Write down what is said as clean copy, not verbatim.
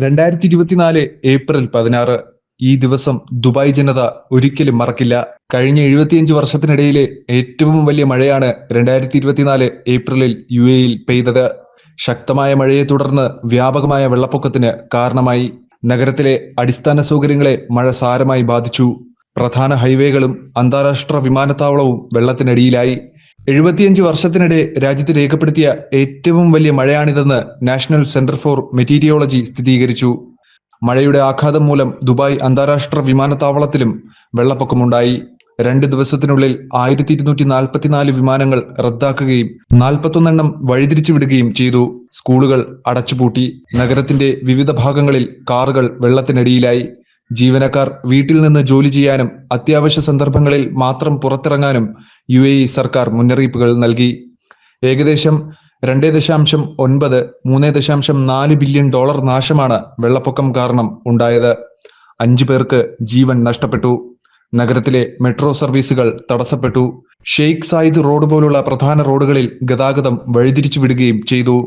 2024 April 16. ഈ ദിവസം Dubai ജനത ഒരിക്കലും മറക്കില്ല. കഴിഞ്ഞ 75 വർഷത്തിനിടയിലെ ഏറ്റവും വലിയ മഴയാണ് 2024 ഏപ്രിലിൽ UAE-യിൽ പെയ്തത്. ശക്തമായ മഴയെ തുടർന്ന് വ്യാപകമായ വെള്ളപ്പൊക്കത്തിന് കാരണമായി. നഗരത്തിലെ അടിസ്ഥാന സൗകര്യങ്ങളെ മഴ സാരമായി ബാധിച്ചു. പ്രധാന ഹൈവേകളും അന്താരാഷ്ട്ര വിമാനത്താവളവും വെള്ളത്തിനടിയിലായി. 75 വർഷത്തിനിടെ രാജ്യത്ത് രേഖപ്പെടുത്തിയ ഏറ്റവും വലിയ മഴയാണിതെന്ന് നാഷണൽ സെന്റർ ഫോർ മെറ്റീരിയോളജി സ്ഥിരീകരിച്ചു. മഴയുടെ ആഘാതം മൂലം ദുബായ് അന്താരാഷ്ട്ര വിമാനത്താവളത്തിലും വെള്ളപ്പൊക്കമുണ്ടായി. 2 ദിവസത്തിനുള്ളിൽ 1244 വിമാനങ്ങൾ റദ്ദാക്കുകയും 41 വഴിതിരിച്ചു വിടുകയും ചെയ്തു. സ്കൂളുകൾ അടച്ചുപൂട്ടി. നഗരത്തിന്റെ വിവിധ ഭാഗങ്ങളിൽ കാറുകൾ വെള്ളത്തിനടിയിലായി. ജീവനക്കാർ വീട്ടിൽ നിന്ന് ജോലി ചെയ്യാനും അത്യാവശ്യ സന്ദർഭങ്ങളിൽ മാത്രം പുറത്തിറങ്ങാനും UAE സർക്കാർ മുന്നറിയിപ്പുകൾ നൽകി. ഏകദേശം 2.9 $3.4 ബില്യൺ നാശമാണ് വെള്ളപ്പൊക്കം കാരണം ഉണ്ടായത്. 5 പേർക്ക് ജീവൻ നഷ്ടപ്പെട്ടു. നഗരത്തിലെ മെട്രോ സർവീസുകൾ തടസ്സപ്പെട്ടു. ഷെയ്ഖ് സായിദ് റോഡ് പോലുള്ള പ്രധാന റോഡുകളിൽ ഗതാഗതം വഴിതിരിച്ചു വിടുകയും ചെയ്തു.